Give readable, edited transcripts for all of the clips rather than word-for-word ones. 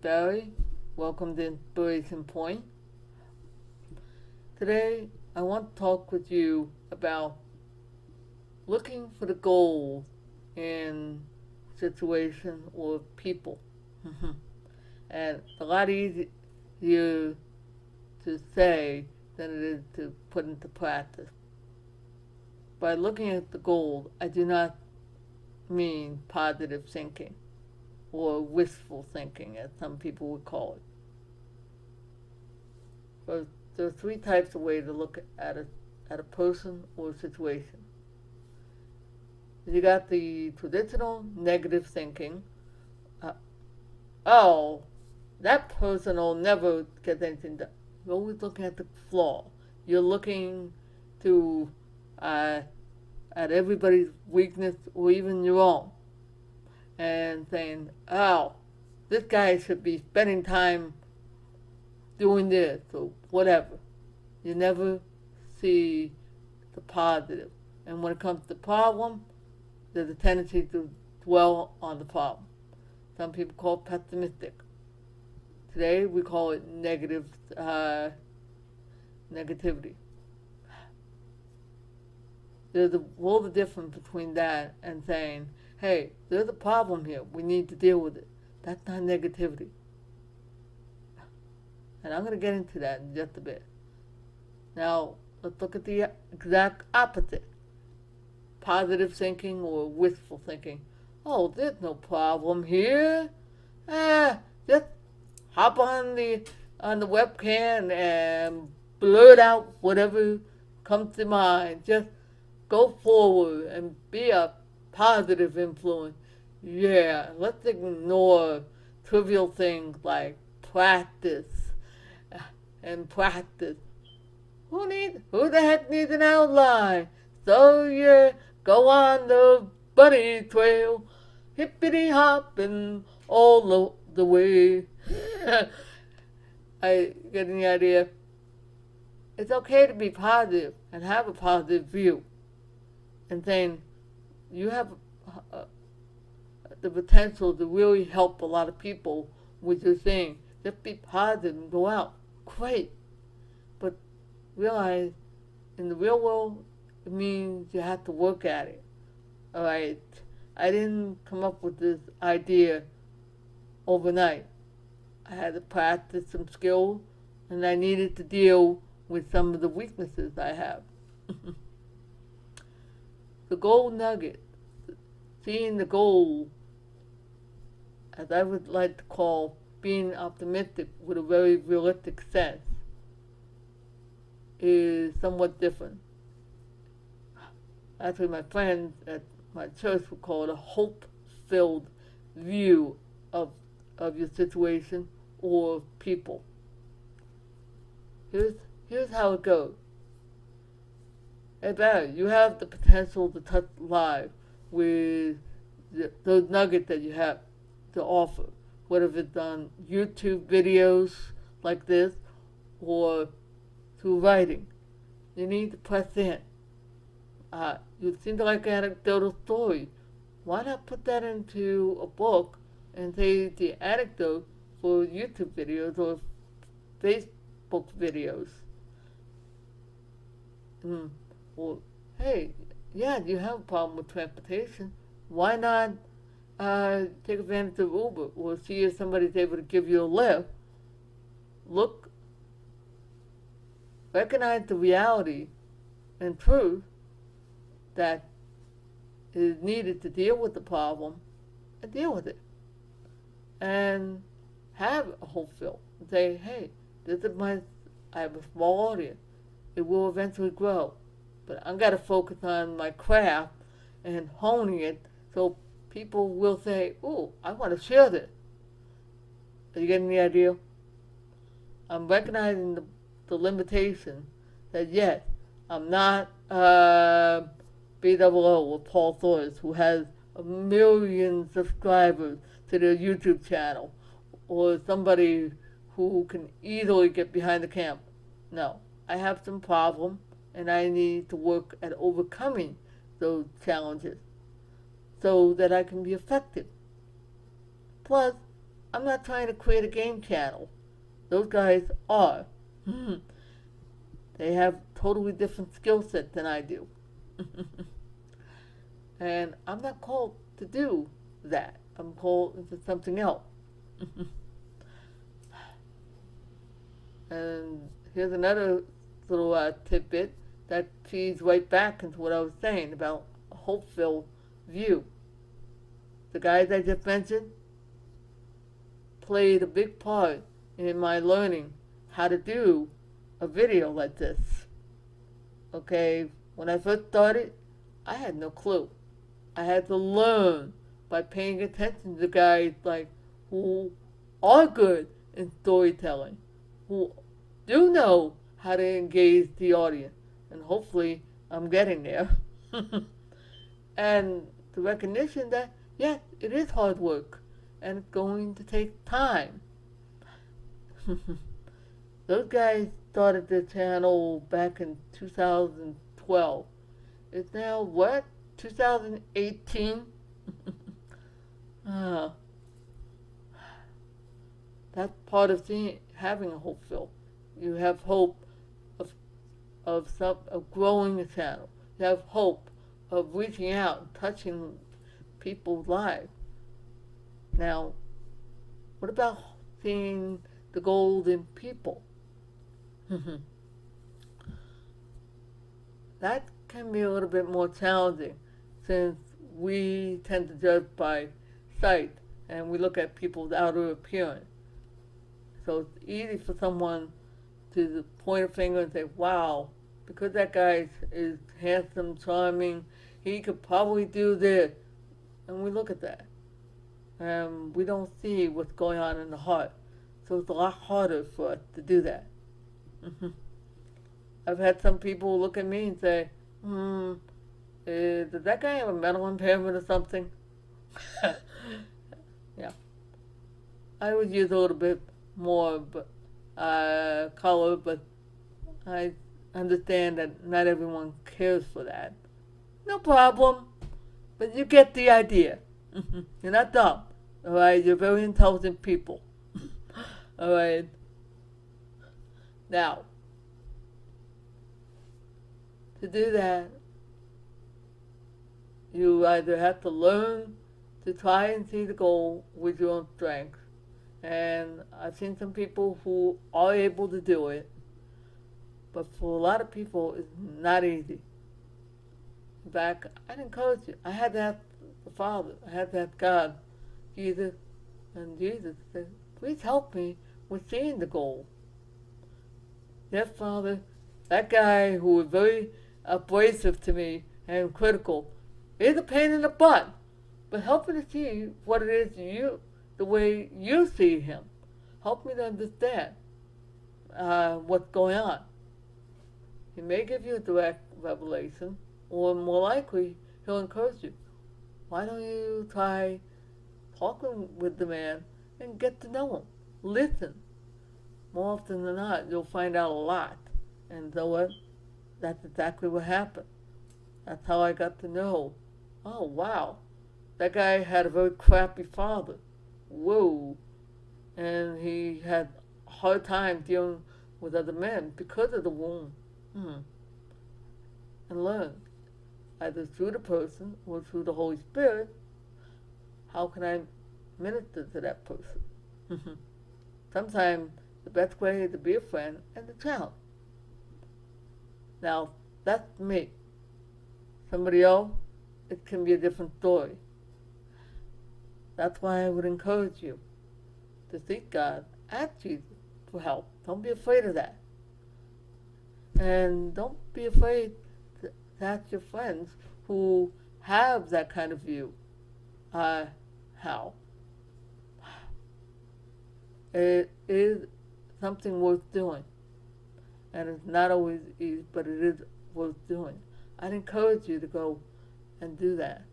Barry. Welcome to Inspiration Point. Today, I want to talk with you about looking for the gold in situation or people. And a lot easier to say than it is to put into practice. By looking at the gold, I do not mean positive thinking or wishful thinking, as some people would call it. But there are three types of ways to look at a person or a situation. You got the traditional negative thinking. Oh, that person will never get anything done. You're always looking at the flaw. You're looking to at everybody's weakness or even your own, and saying, oh, this guy should be spending time doing this or whatever. You never see the positive. And when it comes to the problem, there's a tendency to dwell on the problem. Some people call it pessimistic. Today we call it negativity. There's a world of difference between that and saying, hey, there's a problem here. We need to deal with it. That's not negativity. And I'm going to get into that in just a bit. Now, let's look at the exact opposite. Positive thinking or wishful thinking. Oh, there's no problem here. Just hop on the webcam and blurt out whatever comes to mind. Just go forward and be a positive influence. Yeah, let's ignore trivial things like practice and practice. Who the heck needs an outline? So you go on the bunny trail, hippity hopping all the way. I get the idea. It's okay to be positive and have a positive view, and saying you have the potential to really help a lot of people with your thing. Just be positive and go out. Great. But realize in the real world, it means you have to work at it. Alright? I didn't come up with this idea overnight. I had to practice some skills, and I needed to deal with some of the weaknesses I have. The gold nugget, seeing the goal, as I would like to call being optimistic with a very realistic sense, is somewhat different. Actually, my friends at my church would call it a hope-filled view of your situation or people. Here's how it goes. Hey Barry, you have the potential to touch lives with those nuggets that you have to offer, whether it's on YouTube videos like this or through writing. You need to press in. You seem to like an anecdotal story. Why not put that into a book and say the anecdote for YouTube videos or Facebook videos? Well, hey, yeah, you have a problem with transportation. Why not take advantage of Uber or see if somebody's able to give you a lift? Look, recognize the reality and truth that is needed to deal with the problem and deal with it. And have a hope feel. Say, hey, I have a small audience. It will eventually grow. But I've got to focus on my craft and honing it so people will say, ooh, I want to share this. Are you getting the idea? I'm recognizing the limitation that, yes, I'm not BOO or Paul Thor's, who has 1 million subscribers to their YouTube channel, or somebody who can easily get behind the camera. No. I have some problem, and I need to work at overcoming those challenges so that I can be effective. Plus, I'm not trying to create a game channel. Those guys are. They have totally different skill set than I do. And I'm not called to do that. I'm called to something else. And here's another little tidbit that feeds right back into what I was saying about a hope-filled view. The guys I just mentioned played a big part in my learning how to do a video like this. Okay, when I first started, I had no clue. I had to learn by paying attention to guys like who are good in storytelling, who do know how to engage the audience, and hopefully I'm getting there. And the recognition that, yes, it is hard work, and it's going to take time. Those guys started the channel back in 2012. It's now what? 2018? That's part of having a hope filled. You have hope of growing a channel. You have hope of reaching out and touching people's lives. Now, what about seeing the gold in people? That can be a little bit more challenging since we tend to judge by sight and we look at people's outer appearance. So it's easy for someone to point a finger and say, wow, because that guy is handsome, charming, he could probably do this. And we look at that. And we don't see what's going on in the heart. So it's a lot harder for us to do that. I've had some people look at me and say, does that guy have a mental impairment or something? Yeah. I would use a little bit more color, but I understand that not everyone cares for that. No problem, but you get the idea. You're not dumb, all right? You're very intelligent people, all right? Now, to do that, you either have to learn to try and see the goal with your own strength. And I've seen some people who are able to do it, but for a lot of people, it's not easy. In fact, I'd encourage you. I had to ask the Father, I had to ask God, Jesus, and Jesus said, please help me with seeing the goal. Yes, Father, that guy who was very abrasive to me and critical is a pain in the butt, but help me to see what it is the way you see him. Help me to understand what's going on. He may give you a direct revelation, or more likely, he'll encourage you. Why don't you try talking with the man and get to know him? Listen. More often than not, you'll find out a lot. And so what? That's exactly what happened. That's how I got to know. Oh, wow. That guy had a very crappy father. Whoa. And he had a hard time dealing with other men because of the wound. And learn, either through the person or through the Holy Spirit, how can I minister to that person? Sometimes the best way is to be a friend and a child. Now, that's me. Somebody else, it can be a different story. That's why I would encourage you to seek God, ask Jesus for help. Don't be afraid of that. And don't be afraid to ask your friends who have that kind of view. How? It is something worth doing. And it's not always easy, but it is worth doing. I'd encourage you to go and do that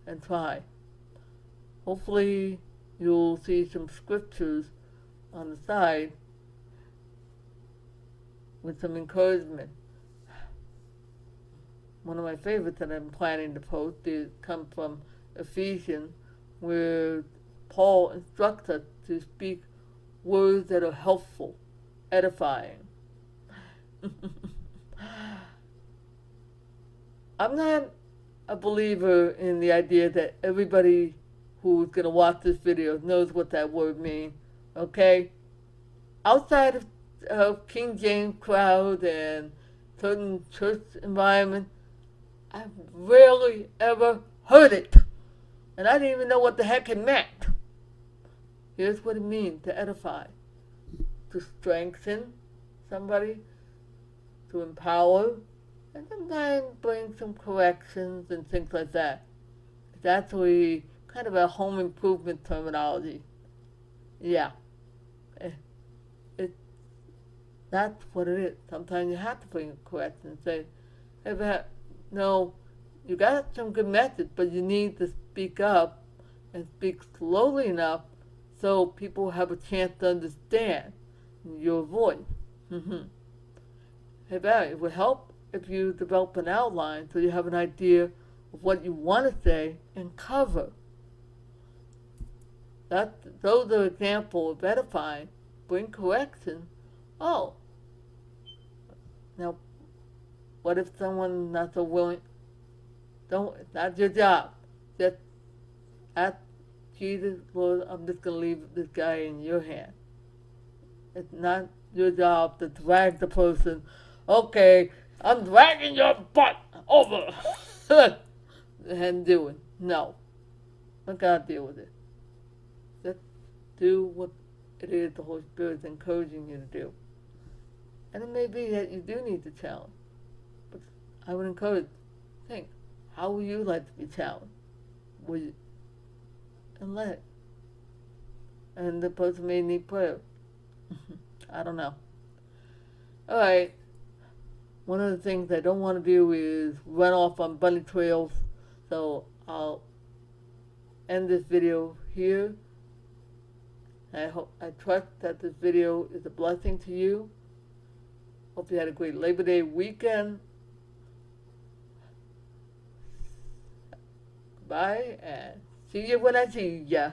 and try. Hopefully you'll see some scriptures on the side with some encouragement. One of my favorites that I'm planning to post is come from Ephesians, where Paul instructs us to speak words that are helpful, edifying. I'm not a believer in the idea that everybody who's going to watch this video knows what that word means, okay? Outside of King James crowd and certain church environment, I've rarely ever heard it. And I didn't even know what the heck it meant. Here's what it means: to edify, to strengthen somebody, to empower, and sometimes bring some corrections and things like that. That's really kind of a home improvement terminology. Yeah. That's what it is. Sometimes you have to bring a correction and say, hey, no, you got some good methods, but you need to speak up and speak slowly enough so people have a chance to understand your voice. Hey, Barry, it would help if you develop an outline so you have an idea of what you want to say and cover. Those are examples of edifying. Bring correction. Oh, now, what if someone's not so willing? It's not your job. Just ask Jesus, Lord, I'm just going to leave this guy in your hand. It's not your job to drag the person. Okay, I'm dragging your butt over. And do it. No. Let God deal with it. Just do what it is the Holy Spirit is encouraging you to do. And it may be that you do need to challenge. But I would encourage, think, how would you like to be challenged? Would you? And let it. And the person may need prayer. I don't know. Alright. One of the things I don't want to do is run off on bunny trails. So I'll end this video here. I trust that this video is a blessing to you. Hope you had a great Labor Day weekend. Bye, and see you when I see ya.